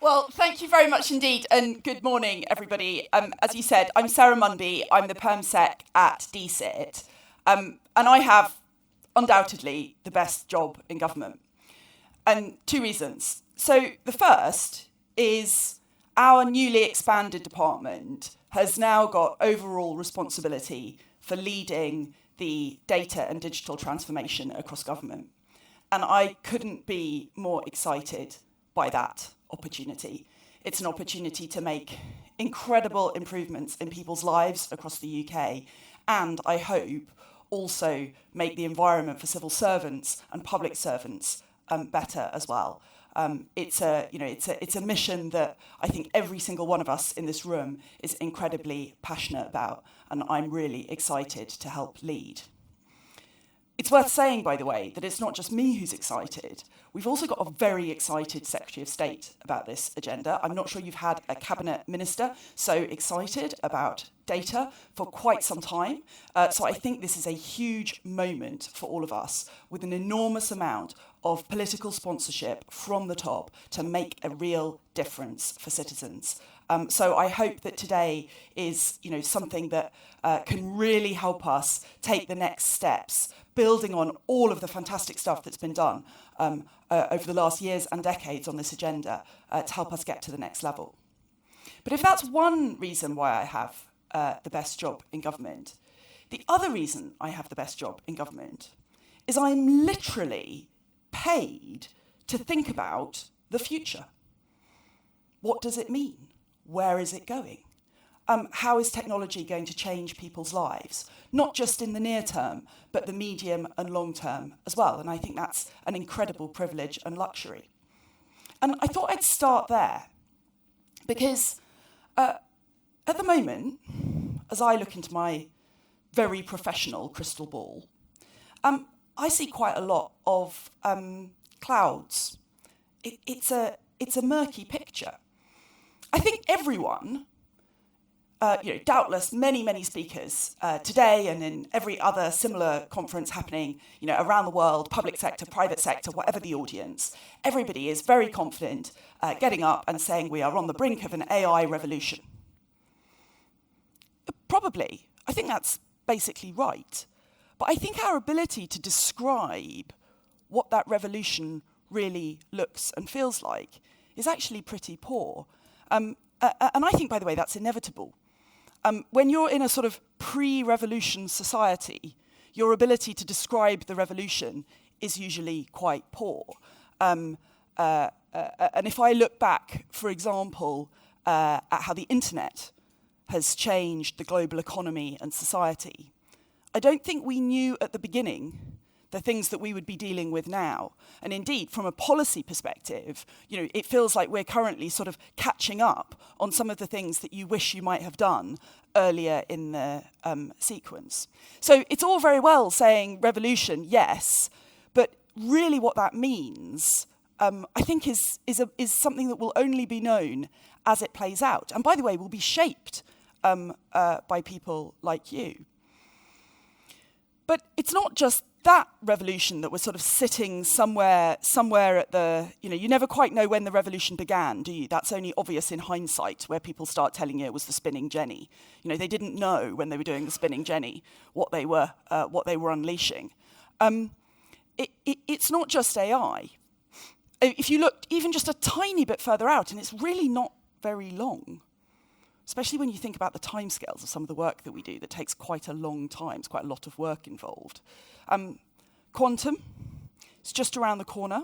Well, thank you very much indeed, and good morning, everybody. As you said, I'm Sarah Munby. I'm the PermSec at DSIT, and I have undoubtedly the best job in government, and two reasons. So the first is our newly expanded department has now got overall responsibility for leading the data and digital transformation across government, and I couldn't be more excited by that opportunity. It's an opportunity to make incredible improvements in people's lives across the UK, and I hope also make the environment for civil servants and public servants better as well. It's a mission that I think every single one of us in this room is incredibly passionate about, and I'm really excited to help lead. It's worth saying, by the way, that it's not just me who's excited. We've also got a very excited Secretary of State about this agenda. I'm not sure you've had a cabinet minister so excited about data for quite some time. So I think this is a huge moment for all of us, with an enormous amount of political sponsorship from the top to make a real difference for citizens. So I hope that today is, something that can really help us take the next steps, building on all of the fantastic stuff that's been done over the last years and decades on this agenda to help us get to the next level. But if that's one reason why I have the best job in government, the other reason I have the best job in government is I'm literally paid to think about the future. What does it mean? Where is it going? How is technology going to change people's lives? Not just in the near term, but the medium and long term as well. And I think that's an incredible privilege and luxury. And I thought I'd start there, because at the moment, as I look into my very professional crystal ball, I see quite a lot of clouds. It's a murky picture. I think everyone, doubtless many speakers today and in every other similar conference happening, around the world, public sector, private sector, whatever the audience, everybody is very confident getting up and saying we are on the brink of an AI revolution. Probably. I think that's basically right. But I think our ability to describe what that revolution really looks and feels like is actually pretty poor. And I think, by the way, that's inevitable. When you're in a sort of pre-revolution society, your ability to describe the revolution is usually quite poor. And if I look back, for example, at how the internet has changed the global economy and society, I don't think we knew at the beginning the things that we would be dealing with now. And indeed, from a policy perspective, it feels like we're currently sort of catching up on some of the things that you wish you might have done earlier in the sequence. So it's all very well saying revolution, yes, but really what that means, I think is something that will only be known as it plays out. And by the way, will be shaped by people like you. But it's not just that revolution that was sort of sitting somewhere at the, you never quite know when the revolution began, do you? That's only obvious in hindsight, where people start telling you it was the spinning jenny. They didn't know when they were doing the spinning jenny what they were unleashing. It's not just AI. If you look even just a tiny bit further out, and it's really not very long, especially when you think about the timescales of some of the work that we do, that takes quite a long time. It's quite a lot of work involved. Quantum, it's just around the corner.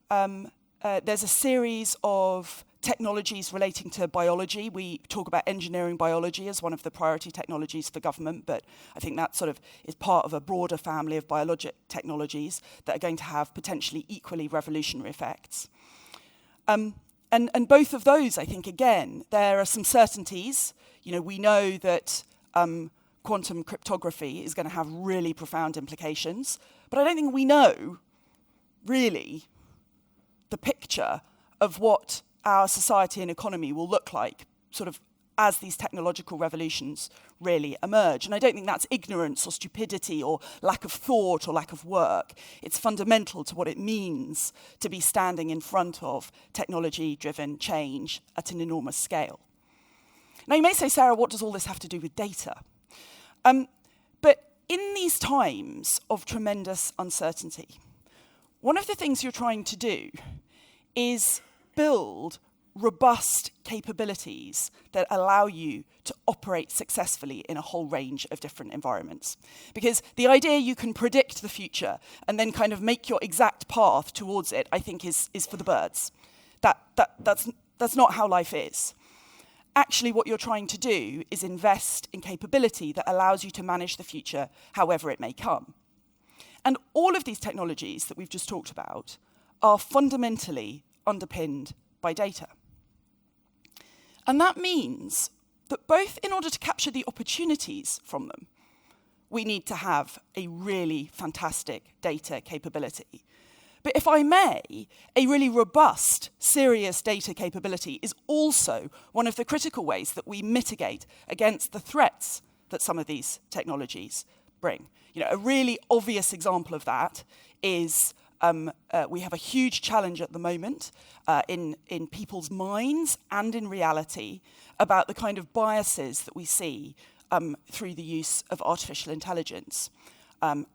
There's a series of technologies relating to biology. We talk about engineering biology as one of the priority technologies for government, but I think that sort of is part of a broader family of biologic technologies that are going to have potentially equally revolutionary effects. And both of those, I think, again, there are some certainties. We know that quantum cryptography is going to have really profound implications, but I don't think we know, really, the picture of what our society and economy will look like sort of as these technological revolutions really emerge. And I don't think that's ignorance or stupidity or lack of thought or lack of work. It's fundamental to what it means to be standing in front of technology-driven change at an enormous scale. Now, you may say, Sarah, what does all this have to do with data? But in these times of tremendous uncertainty, one of the things you're trying to do is build robust capabilities that allow you to operate successfully in a whole range of different environments. Because the idea you can predict the future and then kind of make your exact path towards it, I think, is for the birds. That's not how life is. Actually, what you're trying to do is invest in capability that allows you to manage the future however it may come. And all of these technologies that we've just talked about are fundamentally underpinned by data. And that means that both in order to capture the opportunities from them, we need to have a really fantastic data capability. But if I may, a really robust, serious data capability is also one of the critical ways that we mitigate against the threats that some of these technologies bring. You know, a really obvious example of that is we have a huge challenge at the moment in people's minds and in reality about the kind of biases that we see through the use of artificial intelligence.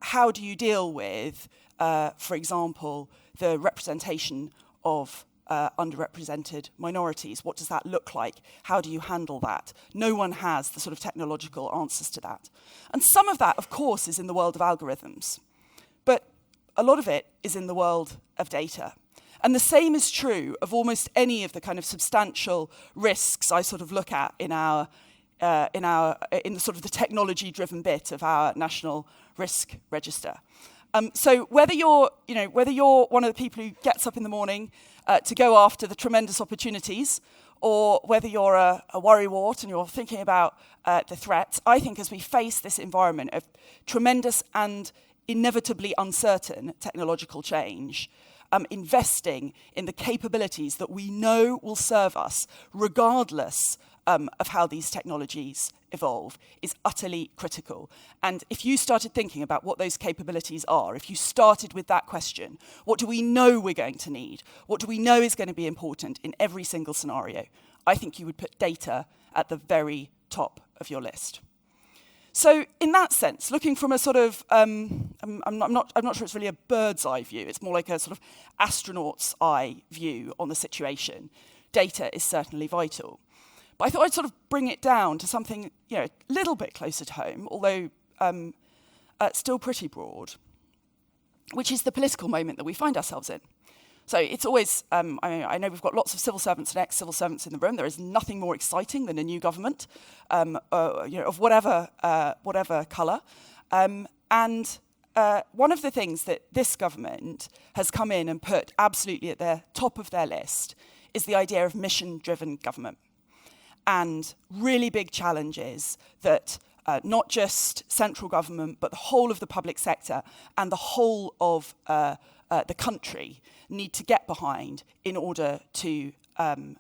How do you deal with, for example, the representation of underrepresented minorities? What does that look like? How do you handle that? No one has the sort of technological answers to that. And some of that, of course, is in the world of algorithms. But a lot of it is in the world of data. And the same is true of almost any of the kind of substantial risks I sort of look at in the sort of the technology-driven bit of our national risk register. So whether you're one of the people who gets up in the morning to go after the tremendous opportunities, or whether you're a worrywart and you're thinking about the threats, I think as we face this environment of tremendous and inevitably uncertain technological change, investing in the capabilities that we know will serve us, regardless of how these technologies evolve, is utterly critical. And if you started thinking about what those capabilities are, if you started with that question, what do we know we're going to need? What do we know is going to be important in every single scenario? I think you would put data at the very top of your list. So in that sense, looking from a sort of, I'm not sure it's really a bird's eye view, it's more like a sort of astronaut's eye view on the situation, data is certainly vital. But I thought I'd sort of bring it down to something, a little bit closer to home, although still pretty broad, which is the political moment that we find ourselves in. So it's always, I know we've got lots of civil servants and ex-civil servants in the room. There is nothing more exciting than a new government, of whatever colour. And one of the things that this government has come in and put absolutely at the top of their list is the idea of mission-driven government. And really big challenges that not just central government, but the whole of the public sector and the whole of the country need to get behind in order to kind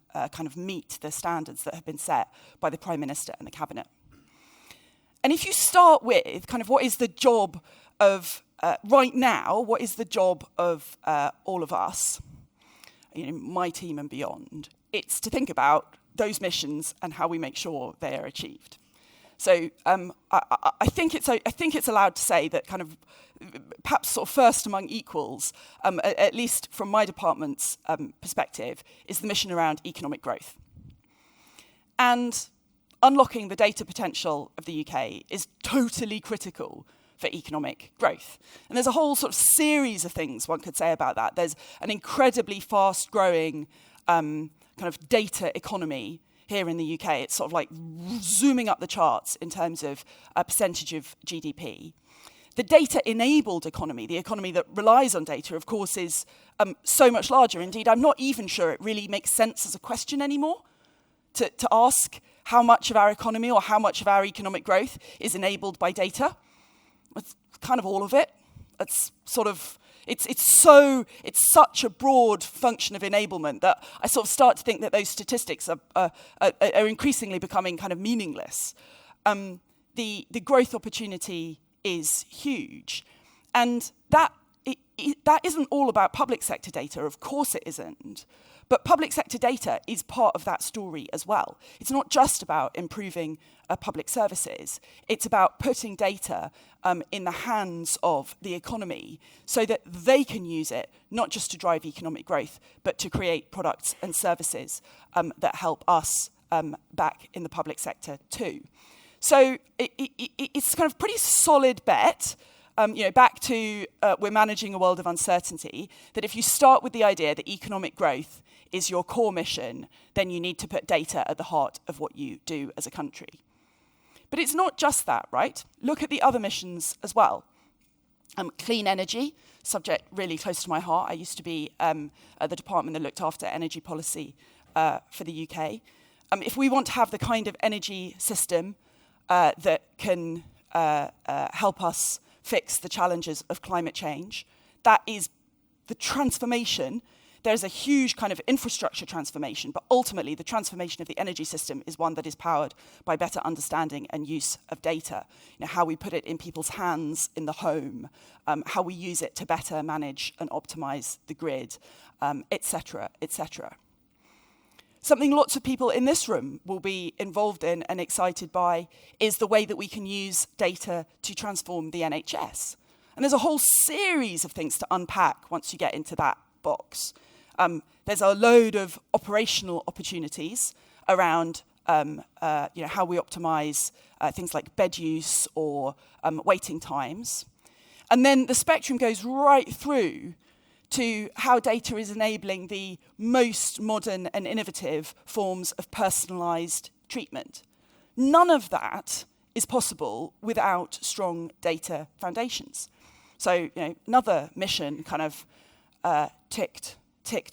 of meet the standards that have been set by the Prime Minister and the Cabinet. And if you start with kind of what is the job of, right now, what is the job of all of us, my team and beyond, it's to think about those missions and how we make sure they are achieved. So I think it's allowed to say that kind of perhaps sort of first among equals, at least from my department's perspective, is the mission around economic growth. And unlocking the data potential of the UK is totally critical for economic growth. And there's a whole sort of series of things one could say about that. There's an incredibly fast-growing kind of data economy here in the UK. It's sort of like zooming up the charts in terms of a percentage of GDP. The data-enabled economy, the economy that relies on data, of course, is so much larger. Indeed, I'm not even sure it really makes sense as a question anymore to ask how much of our economy or how much of our economic growth is enabled by data. It's kind of all of it. It's sort of, It's such a broad function of enablement that I sort of start to think that those statistics are increasingly becoming kind of meaningless. The growth opportunity is huge, and that isn't all about public sector data. Of course it isn't. But public sector data is part of that story as well. It's not just about improving public services. It's about putting data in the hands of the economy so that they can use it, not just to drive economic growth, but to create products and services that help us back in the public sector too. So it's kind of pretty solid bet. Back to we're managing a world of uncertainty, that if you start with the idea that economic growth is your core mission, then you need to put data at the heart of what you do as a country. But it's not just that, right? Look at the other missions as well. Clean energy, subject really close to my heart. I used to be at the department that looked after energy policy for the UK. If we want to have the kind of energy system that can help us fix the challenges of climate change, that is the transformation. There's a huge kind of infrastructure transformation, but ultimately the transformation of the energy system is one that is powered by better understanding and use of data. How we put it in people's hands in the home, how we use it to better manage and optimize the grid, et cetera, et cetera. Something lots of people in this room will be involved in and excited by is the way that we can use data to transform the NHS. And there's a whole series of things to unpack once you get into that box. There's a load of operational opportunities around how we optimize things like bed use or waiting times. And then the spectrum goes right through to how data is enabling the most modern and innovative forms of personalized treatment. None of that is possible without strong data foundations. So, another mission kind of ticked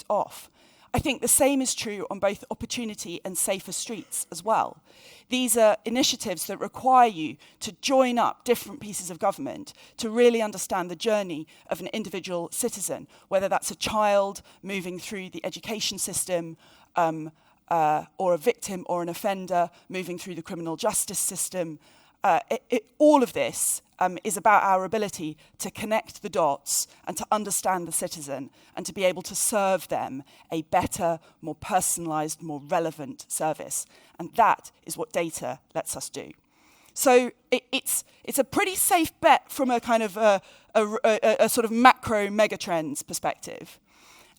off. I think the same is true on both opportunity and safer streets as well. These are initiatives that require you to join up different pieces of government to really understand the journey of an individual citizen, whether that's a child moving through the education system, or a victim or an offender moving through the criminal justice system. All of this is about our ability to connect the dots and to understand the citizen and to be able to serve them a better, more personalised, more relevant service. And that is what data lets us do. So it's a pretty safe bet from a kind of a sort of macro megatrends perspective.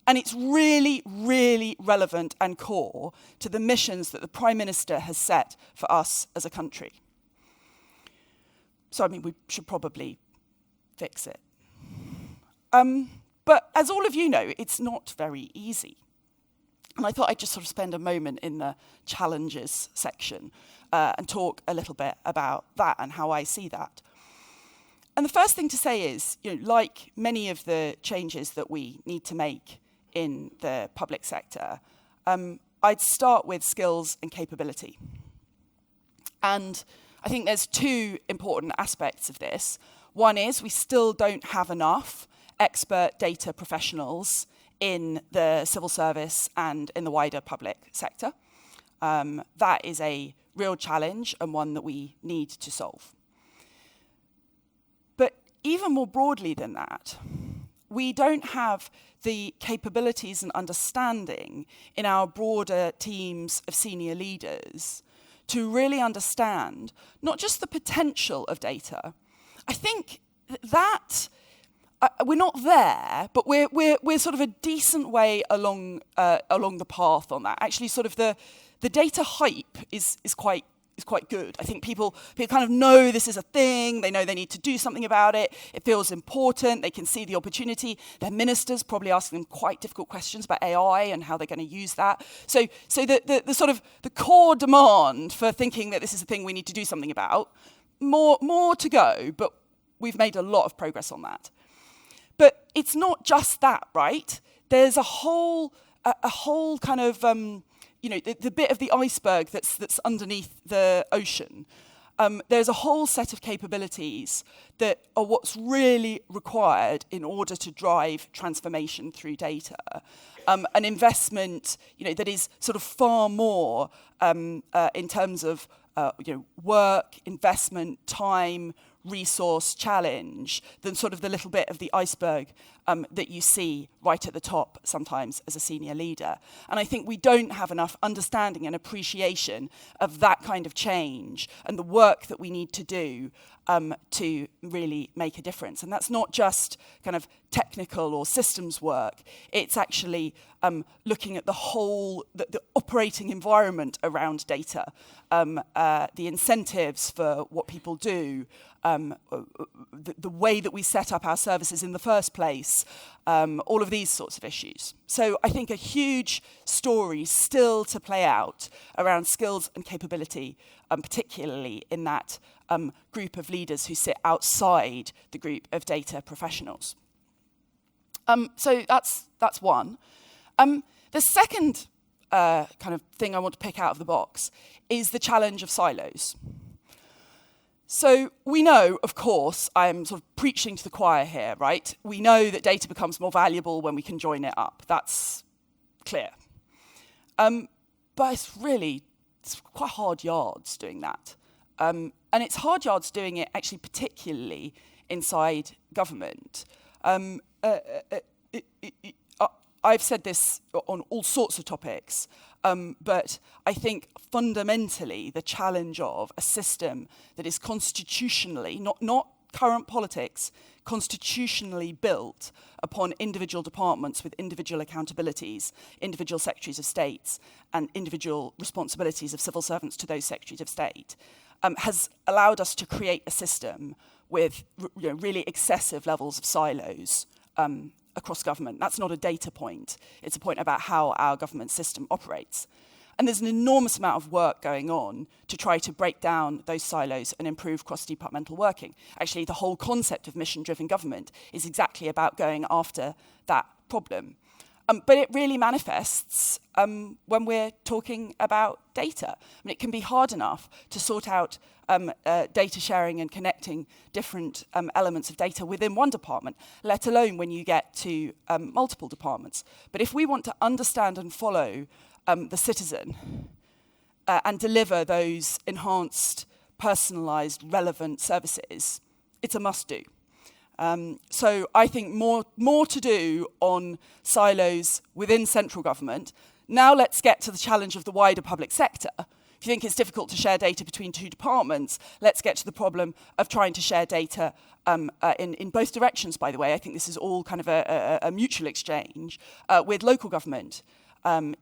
And it's really, really relevant and core to the missions that the Prime Minister has set for us as a country. So, we should probably fix it. But as all of you know, it's not very easy. And I thought I'd just sort of spend a moment in the challenges section and talk a little bit about that and how I see that. And the first thing to say is, like many of the changes that we need to make in the public sector, I'd start with skills and capability. And I think there's two important aspects of this. One is we still don't have enough expert data professionals in the civil service and in the wider public sector. That is a real challenge and one that we need to solve. But even more broadly than that, we don't have the capabilities and understanding in our broader teams of senior leaders to really understand not just the potential of data. I think that we're not there, but we're sort of a decent way along the path on that. Actually, sort of the data hype is quite good. I think people kind of know this is a thing. They know they need to do something about it. It feels important. They can see the opportunity. Their ministers probably asking them quite difficult questions about AI and how they're going to use that. So the sort of the core demand for thinking that this is a thing we need to do something about, more to go, but we've made a lot of progress on that. But it's not just that, right? There's a whole kind of the bit of the iceberg that's underneath the ocean. there's a whole set of capabilities that are what's really required in order to drive transformation through data. An investment, that is sort of far more in terms of work, investment, time, resource, challenge than sort of the little bit of the iceberg that you see right at the top sometimes as a senior leader. And I think we don't have enough understanding and appreciation of that kind of change and the work that we need to do to really make a difference. And that's not just kind of technical or systems work. It's actually looking at the whole, the operating environment around data, the incentives for what people do, the way that we set up our services in the first place, all of these sorts of issues. So I think a huge story still to play out around skills and capability, particularly in that group of leaders who sit outside the group of data professionals. So that's one. The second kind of thing I want to pick out of the box is the challenge of silos. So we know, of course, I'm sort of preaching to the choir here, right? We know that data becomes more valuable when we can join it up. That's clear. But it's quite hard yards doing that. And it's hard yards doing it actually particularly inside government. I've said this on all sorts of topics, but I think fundamentally the challenge of a system that is constitutionally, not current politics, constitutionally built upon individual departments with individual accountabilities, individual secretaries of states, and individual responsibilities of civil servants to those secretaries of state, has allowed us to create a system with really excessive levels of silos across government. That's not a data point. It's a point about how our government system operates. And there's an enormous amount of work going on to try to break down those silos and improve cross-departmental working. Actually, the whole concept of mission-driven government is exactly about going after that problem. But it really manifests when we're talking about data. I mean, it can be hard enough to sort out data sharing and connecting different elements of data within one department, let alone when you get to multiple departments. But if we want to understand and follow the citizen and deliver those enhanced, personalised, relevant services, it's a must-do. So I think more to do on silos within central government. Now let's get to the challenge of the wider public sector. If you think it's difficult to share data between two departments, let's get to the problem of trying to share data in both directions, by the way. I think this is all kind of a mutual exchange with local government,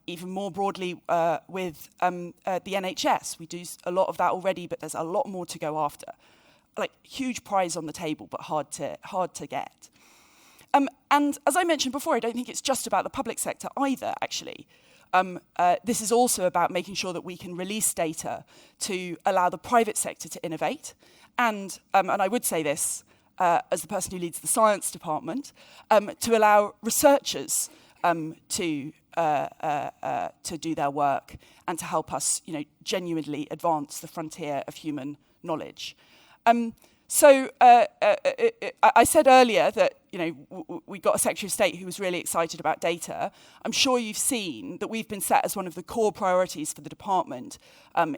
even more broadly with the NHS. We do a lot of that already, but there's a lot more to go after. Like, huge prize on the table, but hard to get. And as I mentioned before, I don't think it's just about the public sector either, actually. This is also about making sure that we can release data to allow the private sector to innovate. And I would say this as the person who leads the science department, to allow researchers to do their work and to help us, genuinely advance the frontier of human knowledge. So I said earlier that we got a Secretary of State who was really excited about data. I'm sure you've seen that we've been set as one of the core priorities for the department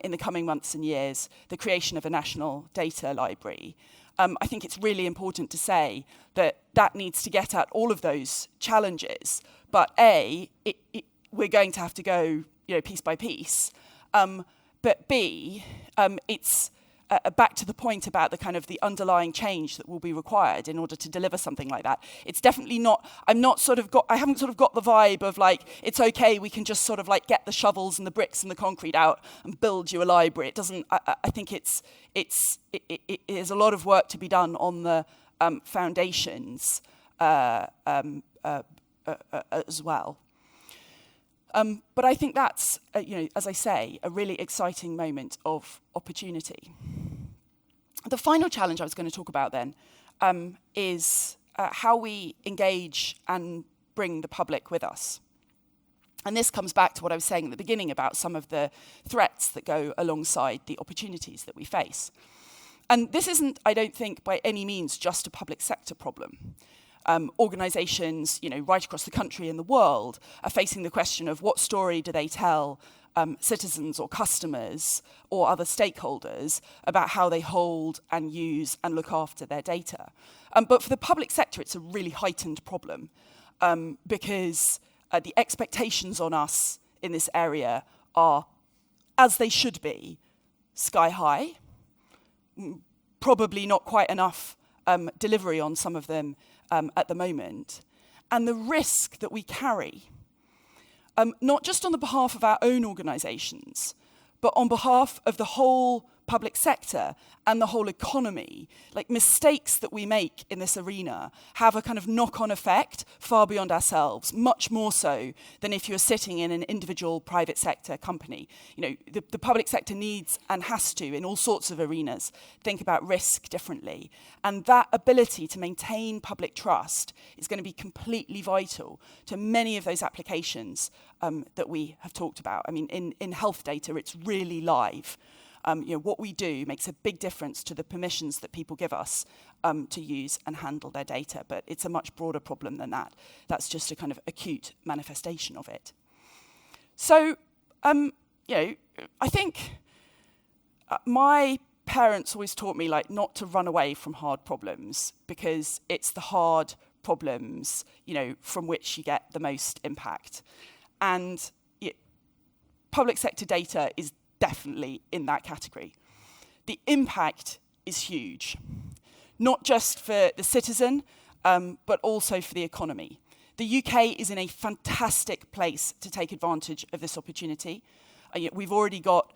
in the coming months and years, the creation of a national data library. I think it's really important to say that needs to get at all of those challenges. But we're going to have to go piece by piece. But B, it's back to the point about the kind of the underlying change that will be required in order to deliver something like that. It's definitely not, I haven't sort of got the vibe of like, it's okay, we can just sort of like get the shovels and the bricks and the concrete out and build you a library. It doesn't, I think it is a lot of work to be done on the foundations as well. But I think that's, as I say, a really exciting moment of opportunity. The final challenge I was going to talk about then is how we engage and bring the public with us. And this comes back to what I was saying at the beginning about some of the threats that go alongside the opportunities that we face. And this isn't, I don't think, by any means just a public sector problem. Organisations, right across the country and the world are facing the question of what story do they tell citizens or customers or other stakeholders about how they hold and use and look after their data. But for the public sector, it's a really heightened problem because the expectations on us in this area are, as they should be, sky high. Probably not quite enough delivery on some of them at the moment. And the risk that we carry, not just on the behalf of our own organisations, but on behalf of the whole public sector and the whole economy, like mistakes that we make in this arena have a kind of knock-on effect far beyond ourselves, much more so than if you're sitting in an individual private sector company. The public sector needs and has to, in all sorts of arenas, think about risk differently. And that ability to maintain public trust is going to be completely vital to many of those applications that we have talked about. I mean, in health data, it's really live. What we do makes a big difference to the permissions that people give us to use and handle their data, but it's a much broader problem than that. That's just a kind of acute manifestation of it. So, I think my parents always taught me not to run away from hard problems because it's the hard problems, from which you get the most impact. And public sector data is definitely in that category. The impact is huge, not just for the citizen, but also for the economy. The UK is in a fantastic place to take advantage of this opportunity. We've already got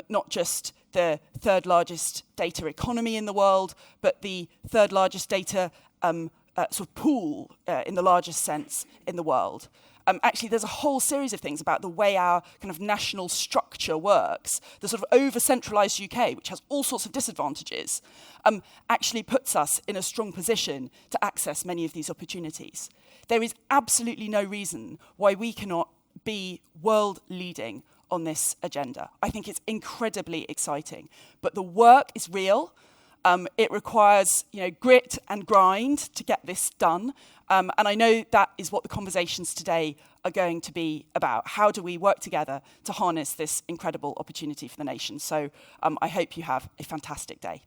not just the third largest data economy in the world, but the third largest data sort of pool in the largest sense in the world. Actually, there's a whole series of things about the way our kind of national structure works. The sort of over-centralised UK, which has all sorts of disadvantages, actually puts us in a strong position to access many of these opportunities. There is absolutely no reason why we cannot be world-leading on this agenda. I think it's incredibly exciting. But the work is real. It requires, grit and grind to get this done. And I know that is what the conversations today are going to be about. How do we work together to harness this incredible opportunity for the nation? So I hope you have a fantastic day.